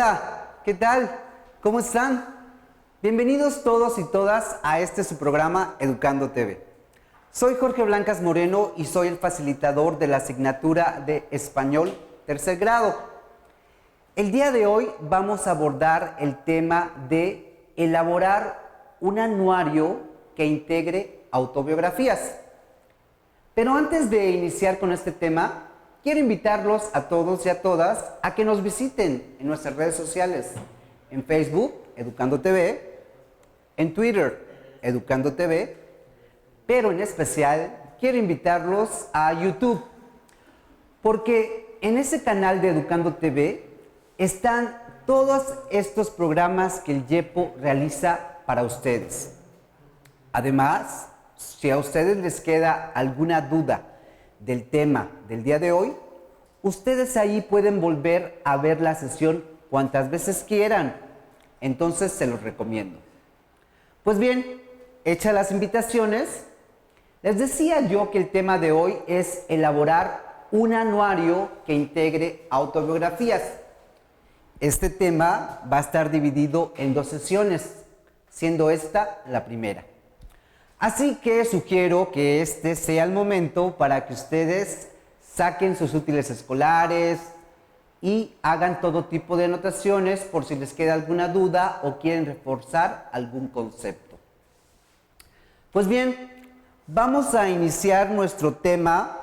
Hola, ¿qué tal? ¿Cómo están? Bienvenidos todos y todas a su programa Educando TV. Soy Jorge Blancas Moreno y soy el facilitador de la asignatura de Español tercer grado. El día de hoy vamos a abordar el tema de elaborar un anuario que integre autobiografías. Pero antes de iniciar con este tema, quiero invitarlos a todos y a todas a que nos visiten en nuestras redes sociales. En Facebook, Educando TV, en Twitter, Educando TV, pero en especial quiero invitarlos a YouTube, porque en ese canal de Educando TV están todos estos programas que el YEPO realiza para ustedes. Además, si a ustedes les queda alguna duda del tema del día de hoy, ustedes ahí pueden volver a ver la sesión cuantas veces quieran. Entonces se los recomiendo. Pues bien, hechas las invitaciones, les decía yo que el tema de hoy es elaborar un anuario que integre autobiografías. Este tema va a estar dividido en 2 sesiones, siendo esta la primera. Así que sugiero que este sea el momento para que ustedes saquen sus útiles escolares y hagan todo tipo de anotaciones por si les queda alguna duda o quieren reforzar algún concepto. Pues bien, vamos a iniciar nuestro tema,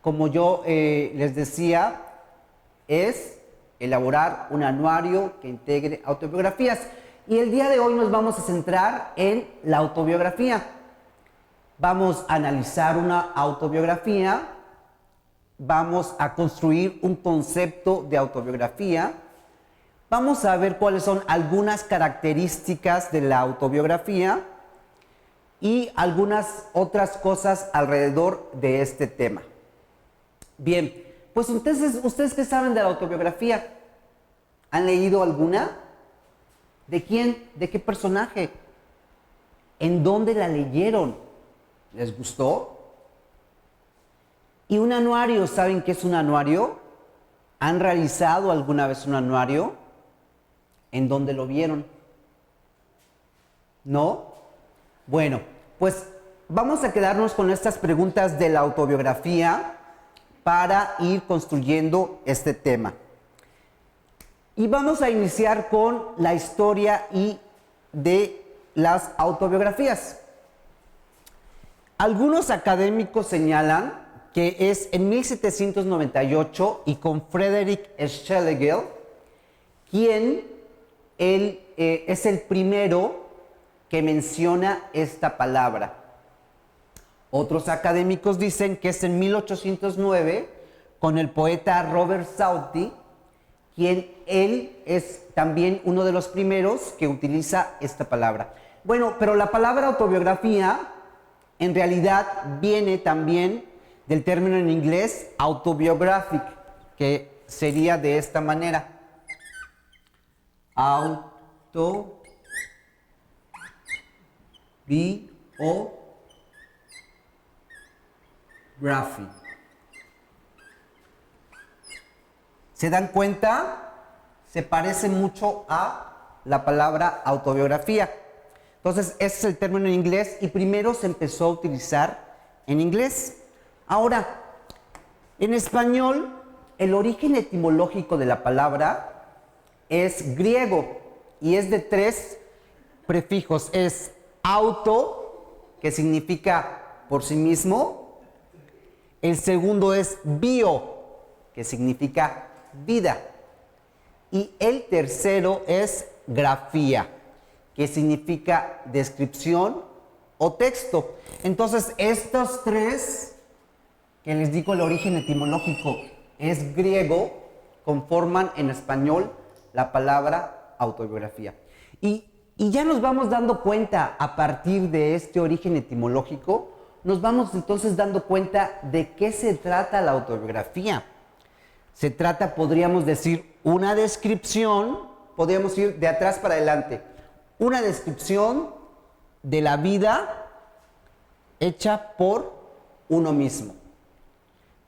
como yo les decía, es elaborar un anuario que integre autobiografías. Y el día de hoy nos vamos a centrar en la autobiografía. Vamos a analizar una autobiografía, vamos a construir un concepto de autobiografía, vamos a ver cuáles son algunas características de la autobiografía y algunas otras cosas alrededor de este tema. Bien, pues entonces, ¿ustedes qué saben de la autobiografía? ¿Han leído alguna? ¿De quién? ¿De qué personaje? ¿En dónde la leyeron? ¿Les gustó? ¿Y un anuario? ¿Saben qué es un anuario? ¿Han realizado alguna vez un anuario? ¿En dónde lo vieron? ¿No? Bueno, pues vamos a quedarnos con estas preguntas de la autobiografía para ir construyendo este tema. Y vamos a iniciar con la historia de las autobiografías. Algunos académicos señalan que es en 1798 y con Frederick Schlegel, quien es el primero que menciona esta palabra. Otros académicos dicen que es en 1809 con el poeta Robert Southey, quien él es también uno de los primeros que utiliza esta palabra. Bueno, pero la palabra autobiografía en realidad viene también del término en inglés autobiographic, que sería de esta manera. Autobiography. ¿Se dan cuenta? Se parece mucho a la palabra autobiografía. Entonces, ese es el término en inglés y primero se empezó a utilizar en inglés. Ahora, en español, el origen etimológico de la palabra es griego y es de 3 prefijos. Es auto, que significa por sí mismo. El segundo es bio, que significa vida. Y el tercero es grafía, que significa descripción o texto. Entonces, estos 3, que les digo el origen etimológico es griego, conforman en español la palabra autobiografía. Y ya nos vamos dando cuenta, a partir de este origen etimológico, nos vamos entonces dando cuenta de qué se trata la autobiografía. Se trata, podríamos decir, una descripción, podríamos ir de atrás para adelante, una descripción de la vida hecha por uno mismo.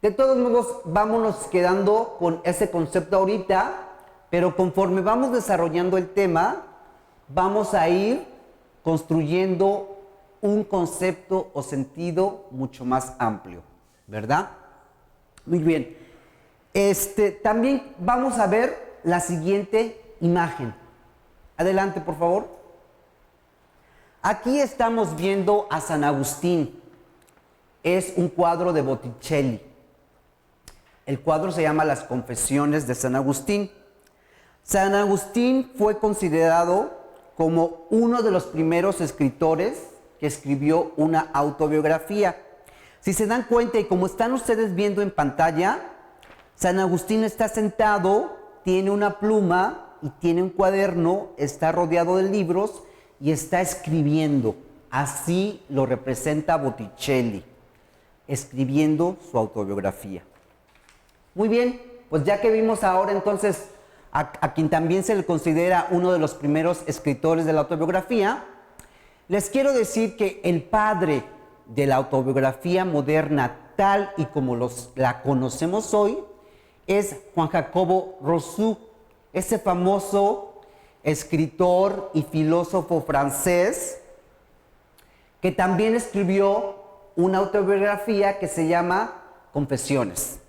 De todos modos, vámonos quedando con ese concepto ahorita, pero conforme vamos desarrollando el tema, vamos a ir construyendo un concepto o sentido mucho más amplio, ¿verdad? Muy bien. También vamos a ver la siguiente imagen. Adelante, por favor. Aquí estamos viendo a San Agustín. Es un cuadro de Botticelli. El cuadro se llama Las Confesiones de San Agustín. San Agustín fue considerado como uno de los primeros escritores que escribió una autobiografía. Si se dan cuenta, y como están ustedes viendo en pantalla, San Agustín está sentado, tiene una pluma y tiene un cuaderno, está rodeado de libros y está escribiendo. Así lo representa Botticelli, escribiendo su autobiografía. Muy bien, pues ya que vimos ahora entonces a quien también se le considera uno de los primeros escritores de la autobiografía, les quiero decir que el padre de la autobiografía moderna, tal y como la conocemos hoy, es Juan Jacobo Rousseau, ese famoso escritor y filósofo francés que también escribió una autobiografía que se llama Confesiones.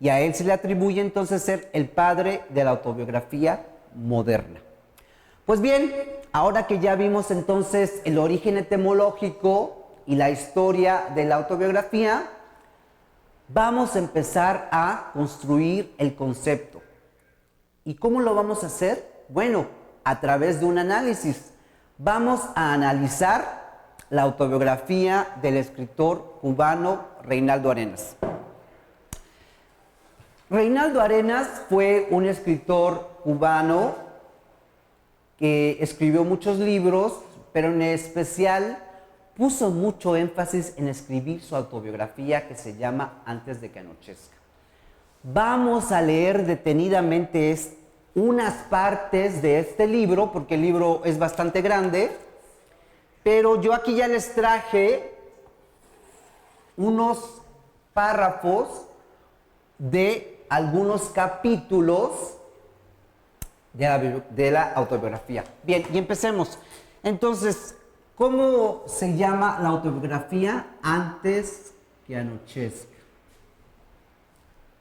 Y a él se le atribuye entonces ser el padre de la autobiografía moderna. Pues bien, ahora que ya vimos entonces el origen etimológico y la historia de la autobiografía, vamos a empezar a construir el concepto. ¿Y cómo lo vamos a hacer? Bueno, a través de un análisis. Vamos a analizar la autobiografía del escritor cubano Reinaldo Arenas. Reinaldo Arenas fue un escritor cubano que escribió muchos libros, pero en especial puso mucho énfasis en escribir su autobiografía que se llama Antes de que anochezca. Vamos a leer detenidamente unas partes de este libro, porque el libro es bastante grande, pero yo aquí ya les traje unos párrafos de algunos capítulos de la autobiografía. Bien, y empecemos. Entonces, ¿cómo se llama la autobiografía? Antes que anochezca.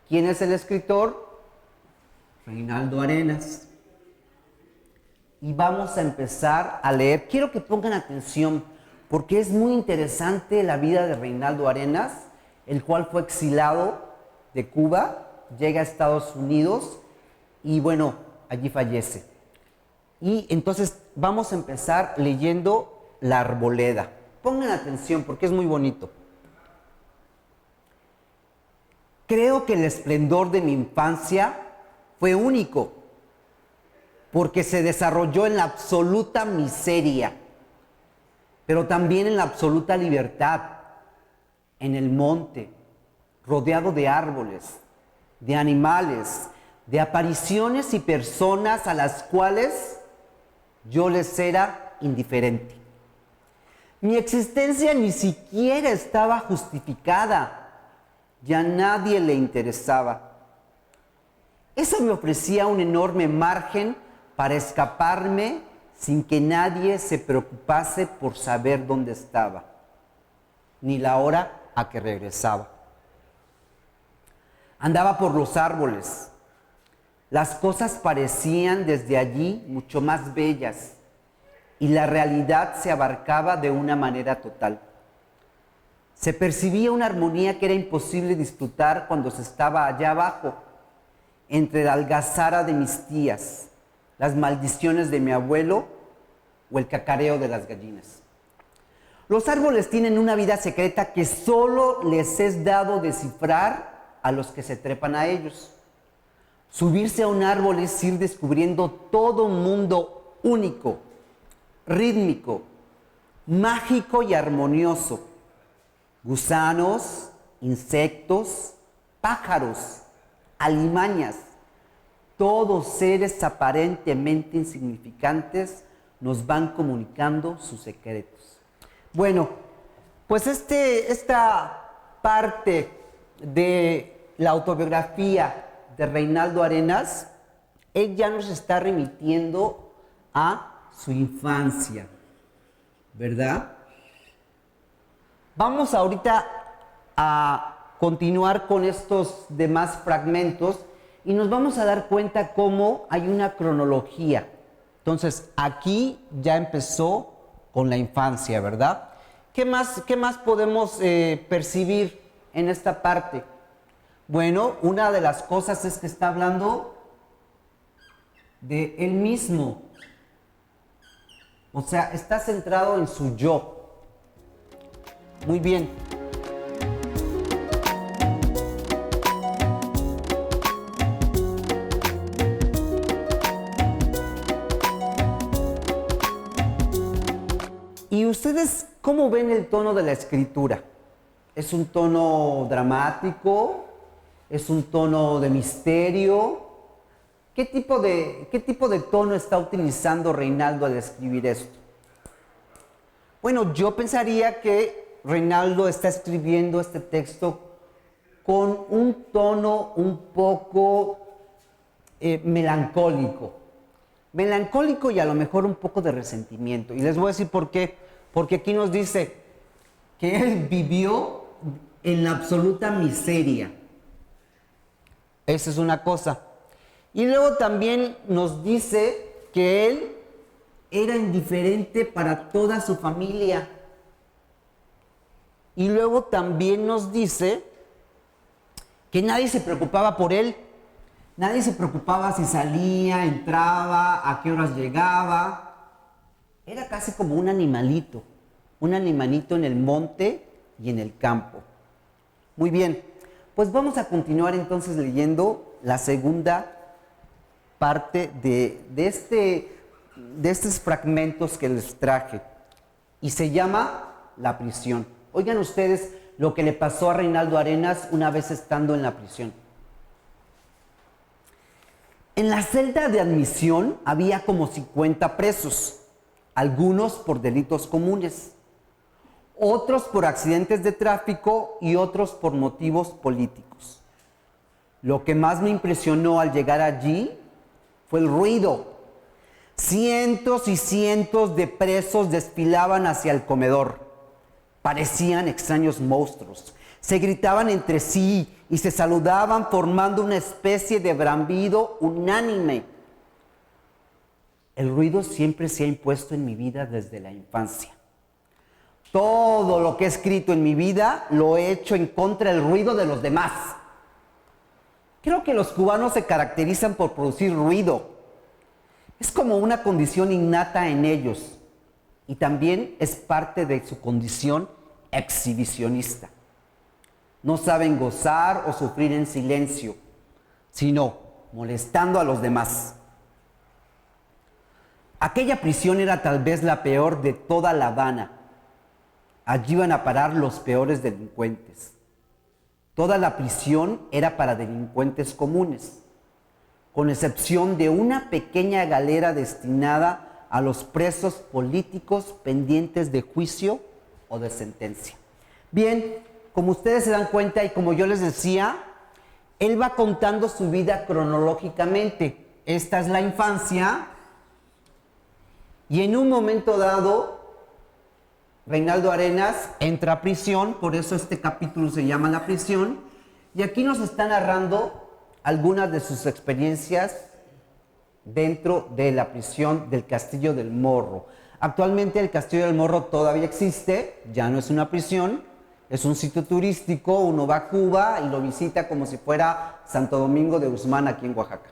¿Quién es el escritor? Reinaldo Arenas. Y vamos a empezar a leer. Quiero que pongan atención, porque es muy interesante la vida de Reinaldo Arenas, el cual fue exilado de Cuba, llega a Estados Unidos y bueno, allí fallece. Y entonces vamos a empezar leyendo La Arboleda. Pongan atención porque es muy bonito. Creo que el esplendor de mi infancia fue único, porque se desarrolló en la absoluta miseria, pero también en la absoluta libertad, en el monte, rodeado de árboles, de animales, de apariciones y personas a las cuales yo les era indiferente. Mi existencia ni siquiera estaba justificada, ya a nadie le interesaba. Eso me ofrecía un enorme margen para escaparme sin que nadie se preocupase por saber dónde estaba, ni la hora a que regresaba. Andaba por los árboles. Las cosas parecían desde allí mucho más bellas y la realidad se abarcaba de una manera total. Se percibía una armonía que era imposible disfrutar cuando se estaba allá abajo, entre la algazara de mis tías, las maldiciones de mi abuelo o el cacareo de las gallinas. Los árboles tienen una vida secreta que solo les es dado descifrar a los que se trepan a ellos. Subirse a un árbol es ir descubriendo todo un mundo único, rítmico, mágico y armonioso. Gusanos, insectos, pájaros, alimañas, todos seres aparentemente insignificantes nos van comunicando sus secretos. Bueno, pues esta parte de la autobiografía de Reinaldo Arenas él ya nos está remitiendo a su infancia, ¿verdad? Vamos ahorita a continuar con estos demás fragmentos y nos vamos a dar cuenta cómo hay una cronología. Entonces, aquí ya empezó con la infancia, ¿verdad? ¿Qué más podemos percibir en esta parte? Bueno, una de las cosas es que está hablando de él mismo. O sea, está centrado en su yo. Muy bien. ¿Y ustedes cómo ven el tono de la escritura? ¿Es un tono dramático? ¿Es un tono de misterio? ¿Qué tipo de tono está utilizando Reinaldo al escribir esto? Bueno, yo pensaría que Reinaldo está escribiendo este texto con un tono un poco melancólico. Melancólico y a lo mejor un poco de resentimiento. Y les voy a decir por qué. Porque aquí nos dice que él vivió en la absoluta miseria. Esa es una cosa. Y luego también nos dice que él era indiferente para toda su familia. Y luego también nos dice que nadie se preocupaba por él. Nadie se preocupaba si salía, entraba, a qué horas llegaba. Era casi como un animalito en el monte y en el campo. Muy bien, pues vamos a continuar entonces leyendo la segunda parte de estos fragmentos que les traje. Y se llama La prisión. Oigan ustedes lo que le pasó a Reinaldo Arenas una vez estando en la prisión. En la celda de admisión había como 50 presos, algunos por delitos comunes, otros por accidentes de tráfico y otros por motivos políticos. Lo que más me impresionó al llegar allí fue el ruido. Cientos y cientos de presos desfilaban hacia el comedor. Parecían extraños monstruos. Se gritaban entre sí y se saludaban formando una especie de bramido unánime. El ruido siempre se ha impuesto en mi vida desde la infancia. Todo lo que he escrito en mi vida lo he hecho en contra del ruido de los demás. Creo que los cubanos se caracterizan por producir ruido. Es como una condición innata en ellos y también es parte de su condición exhibicionista. No saben gozar o sufrir en silencio, sino molestando a los demás. Aquella prisión era tal vez la peor de toda La Habana. Allí iban a parar los peores delincuentes. Toda la prisión era para delincuentes comunes, con excepción de una pequeña galera destinada a los presos políticos pendientes de juicio o de sentencia. Bien, como ustedes se dan cuenta y como yo les decía, él va contando su vida cronológicamente. Esta es la infancia y en un momento dado Reinaldo Arenas entra a prisión, por eso este capítulo se llama La prisión, y aquí nos está narrando algunas de sus experiencias dentro de la prisión del Castillo del Morro. Actualmente el Castillo del Morro todavía existe, ya no es una prisión, es un sitio turístico, uno va a Cuba y lo visita como si fuera Santo Domingo de Guzmán aquí en Oaxaca.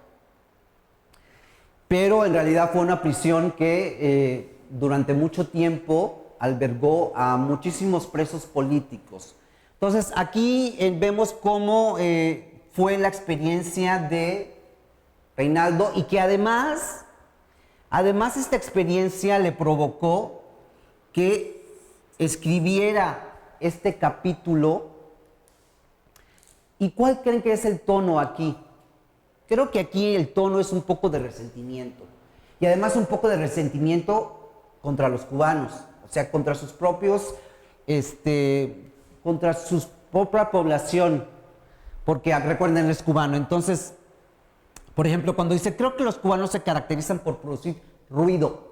Pero en realidad fue una prisión que durante mucho tiempo albergó a muchísimos presos políticos. Entonces aquí vemos cómo fue la experiencia de Reinaldo y que además esta experiencia le provocó que escribiera este capítulo. ¿Y cuál creen que es el tono aquí? Creo que aquí el tono es un poco de resentimiento y además un poco de resentimiento contra los cubanos. O sea, contra sus propios, contra su propia población, porque recuerden, él es cubano. Entonces, Por ejemplo, cuando dice, creo que los cubanos se caracterizan por producir ruido.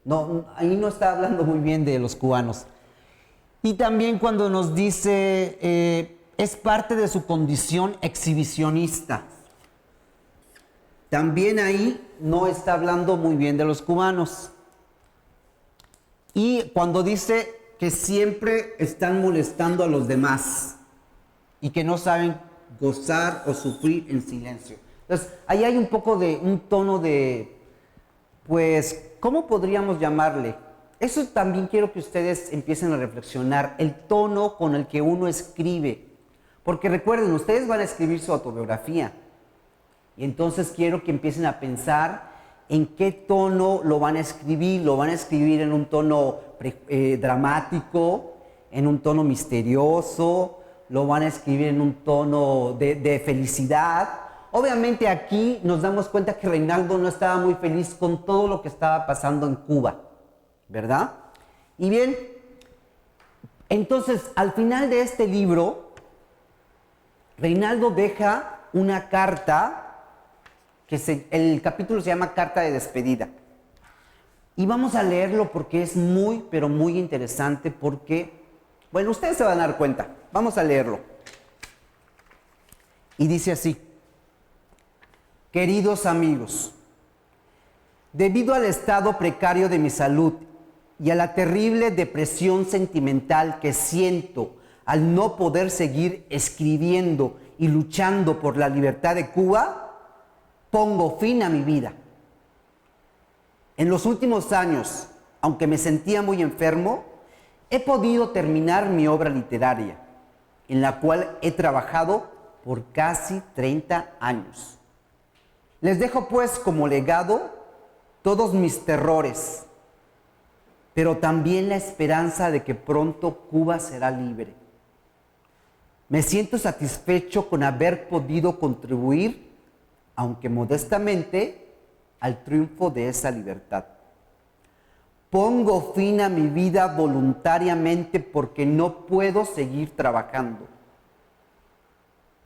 No, ahí no está hablando muy bien de los cubanos. Y también cuando nos dice, es parte de su condición exhibicionista. También ahí no está hablando muy bien de los cubanos. Y cuando dice que siempre están molestando a los demás y que no saben gozar o sufrir en silencio. Entonces, ahí hay un poco de un tono de, pues, ¿cómo podríamos llamarle? Eso también quiero que ustedes empiecen a reflexionar, el tono con el que uno escribe. Porque recuerden, ustedes van a escribir su autobiografía. Y entonces quiero que empiecen a pensar en qué tono lo van a escribir. Lo van a escribir en un tono dramático, en un tono misterioso, lo van a escribir en un tono de felicidad. Obviamente aquí nos damos cuenta que Reinaldo no estaba muy feliz con todo lo que estaba pasando en Cuba, ¿verdad? Y bien, entonces al final de este libro, Reinaldo deja una carta, el capítulo se llama Carta de Despedida. Y vamos a leerlo porque es muy, pero muy interesante porque, bueno, ustedes se van a dar cuenta. Vamos a leerlo. Y dice así: queridos amigos, debido al estado precario de mi salud y a la terrible depresión sentimental que siento al no poder seguir escribiendo y luchando por la libertad de Cuba, pongo fin a mi vida. En los últimos años, aunque me sentía muy enfermo, he podido terminar mi obra literaria, en la cual he trabajado por casi 30 años. Les dejo pues como legado todos mis terrores, pero también la esperanza de que pronto Cuba será libre. Me siento satisfecho con haber podido contribuir, aunque modestamente, al triunfo de esa libertad. Pongo fin a mi vida voluntariamente porque no puedo seguir trabajando.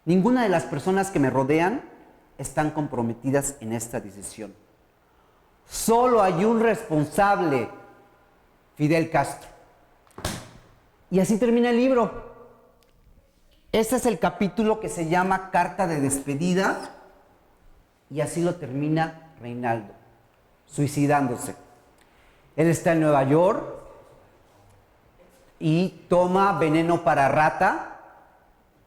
Ninguna de las personas que me rodean están comprometidas en esta decisión. Solo hay un responsable, Fidel Castro. Y así termina el libro. Este es el capítulo que se llama Carta de Despedida, y así lo termina Reinaldo, suicidándose. Él está en Nueva York y toma veneno para rata,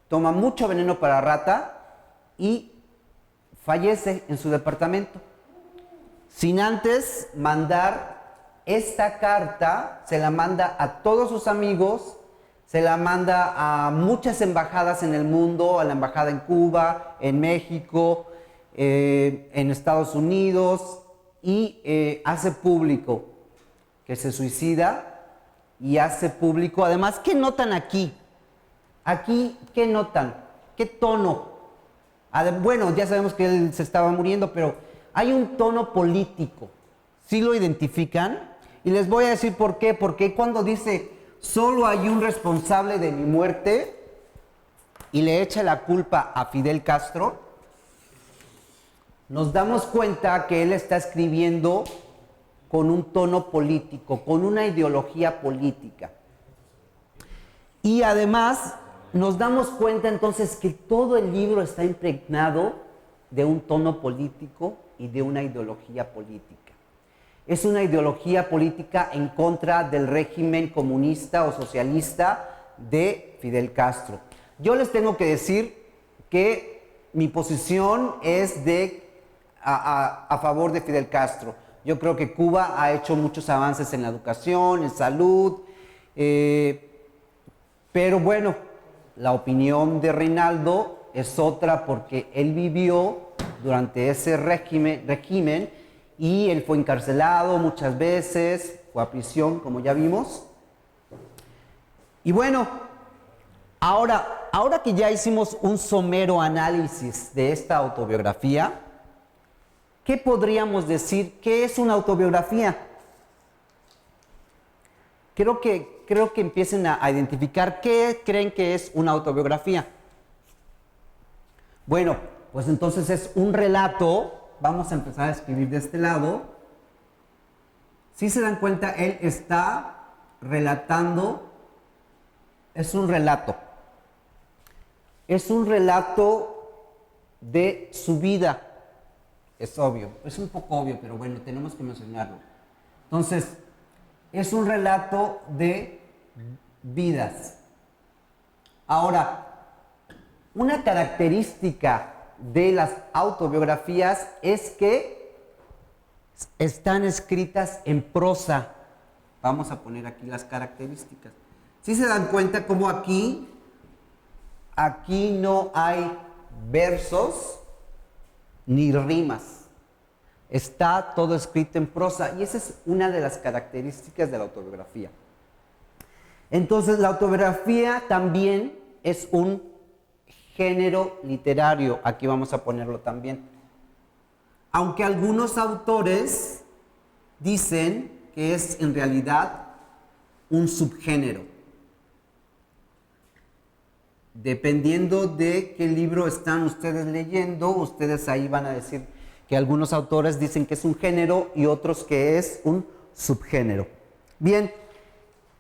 toma mucho veneno para rata y fallece en su departamento. Sin antes mandar esta carta, se la manda a todos sus amigos, se la manda a muchas embajadas en el mundo, a la embajada en Cuba, en México, en Estados Unidos, y hace público que se suicida y hace público. Además, ¿qué notan aquí? Aquí, ¿qué notan? ¿Qué tono? Bueno, ya sabemos que él se estaba muriendo, pero hay un tono político. ¿Sí lo identifican? Y les voy a decir por qué. Porque cuando dice, solo hay un responsable de mi muerte, y le echa la culpa a Fidel Castro, nos damos cuenta que él está escribiendo con un tono político, con una ideología política. Y además nos damos cuenta entonces que todo el libro está impregnado de un tono político y de una ideología política. Es una ideología política en contra del régimen comunista o socialista de Fidel Castro. Yo les tengo que decir que mi posición es a favor de Fidel Castro. Yo creo que Cuba ha hecho muchos avances en la educación, en salud, pero bueno, la opinión de Reinaldo es otra porque él vivió durante ese régimen y él fue encarcelado muchas veces, fue a prisión, como ya vimos. Y bueno, ahora que ya hicimos un somero análisis de esta autobiografía, ¿qué podríamos decir? ¿Qué es una autobiografía? Creo que empiecen a identificar qué creen que es una autobiografía. Bueno, pues entonces es un relato. Vamos a empezar a escribir de este lado. Si se dan cuenta, él está relatando, es un relato. Es un relato de su vida. Es obvio, es un poco obvio, pero bueno, tenemos que mencionarlo. Entonces, es un relato de vidas. Ahora, una característica de las autobiografías es que están escritas en prosa. Vamos a poner aquí las características. Si se dan cuenta como aquí no hay versos ni rimas. Está todo escrito en prosa y esa es una de las características de la autobiografía. Entonces, la autobiografía también es un género literario. Aquí vamos a ponerlo también. Aunque algunos autores dicen que es en realidad un subgénero. Dependiendo de qué libro están ustedes leyendo, ustedes ahí van a decir que algunos autores dicen que es un género y otros que es un subgénero. Bien,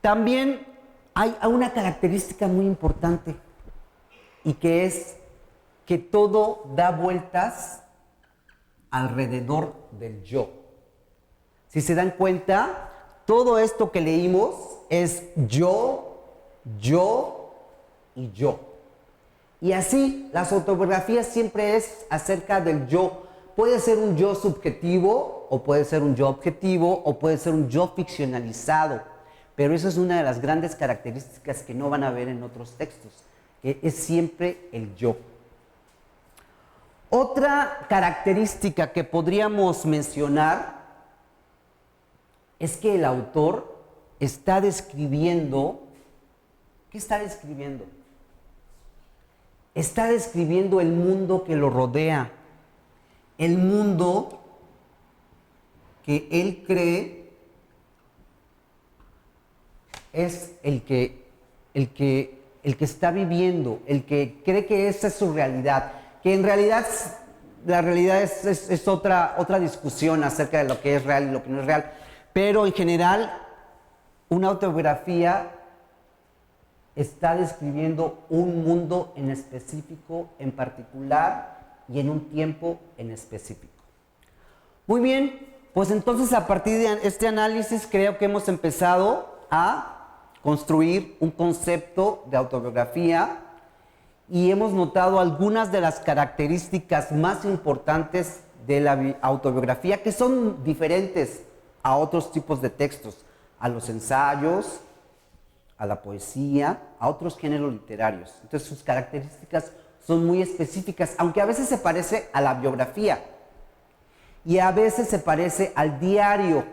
también hay una característica muy importante y que es que todo da vueltas alrededor del yo. Si se dan cuenta, todo esto que leímos es yo y yo. Y así, las autobiografías siempre es acerca del yo. Puede ser un yo subjetivo, o puede ser un yo objetivo, o puede ser un yo ficcionalizado. Pero eso es una de las grandes características que no van a ver en otros textos, que es siempre el yo. Otra característica que podríamos mencionar es que el autor está describiendo, ¿qué está describiendo? Está describiendo el mundo que lo rodea, el mundo que él cree es el que está viviendo, el que cree que esa es su realidad, que en realidad la realidad es otra discusión acerca de lo que es real y lo que no es real, pero en general una autobiografía está describiendo un mundo en específico, en particular y en un tiempo en específico. Muy bien, pues entonces a partir de este análisis creo que hemos empezado a construir un concepto de autobiografía y hemos notado algunas de las características más importantes de la autobiografía que son diferentes a otros tipos de textos, a los ensayos, a la poesía, a otros géneros literarios. Entonces sus características son muy específicas, aunque a veces se parece a la biografía y a veces se parece al diario,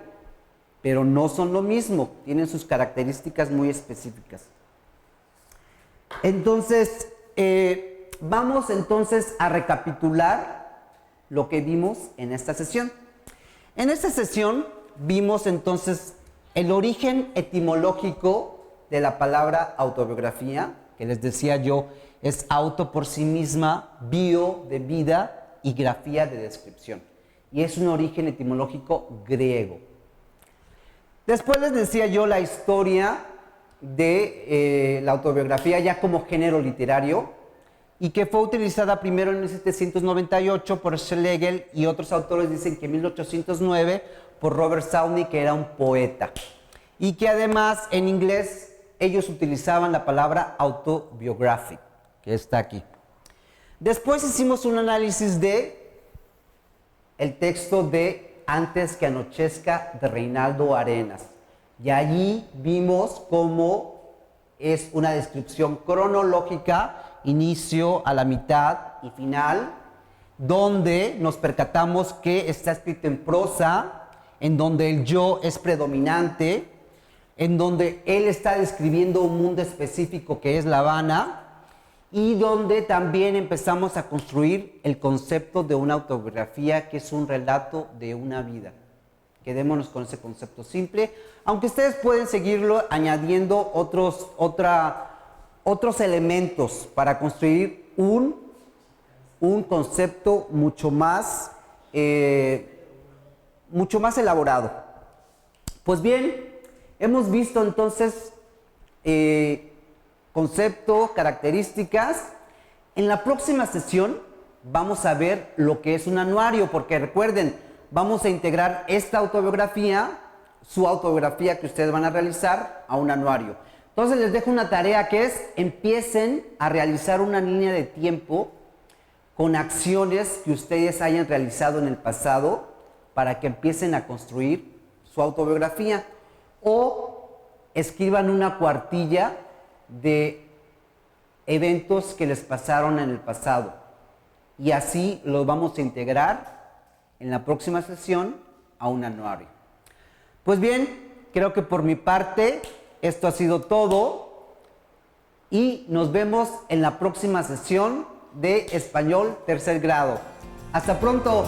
pero no son lo mismo, tienen sus características muy específicas. Entonces, vamos entonces a recapitular lo que vimos en esta sesión. En esta sesión vimos entonces el origen etimológico de la palabra autobiografía, que les decía yo, es auto por sí misma, bio de vida y grafía de descripción. Y es un origen etimológico griego. Después les decía yo la historia de la autobiografía ya como género literario y que fue utilizada primero en 1798 por Schlegel y otros autores dicen que en 1809 por Robert Southey, que era un poeta. Y que además en inglés ellos utilizaban la palabra autobiographic, que está aquí. Después hicimos un análisis de el texto de Antes que anochezca de Reinaldo Arenas. Y allí vimos cómo es una descripción cronológica, inicio a la mitad y final, donde nos percatamos que está escrito en prosa, en donde el yo es predominante, en donde él está describiendo un mundo específico que es La Habana, y donde también empezamos a construir el concepto de una autobiografía que es un relato de una vida. Quedémonos con ese concepto simple, aunque ustedes pueden seguirlo añadiendo otros elementos para construir un concepto mucho más elaborado. Pues bien, hemos visto entonces concepto, características. En la próxima sesión vamos a ver lo que es un anuario, porque recuerden, vamos a integrar esta autobiografía, su autobiografía que ustedes van a realizar, a un anuario. Entonces les dejo una tarea que es, empiecen a realizar una línea de tiempo con acciones que ustedes hayan realizado en el pasado para que empiecen a construir su autobiografía, o escriban una cuartilla de eventos que les pasaron en el pasado, y así los vamos a integrar en la próxima sesión a un anuario. Pues bien, creo que por mi parte esto ha sido todo y nos vemos en la próxima sesión de Español Tercer Grado. ¡Hasta pronto!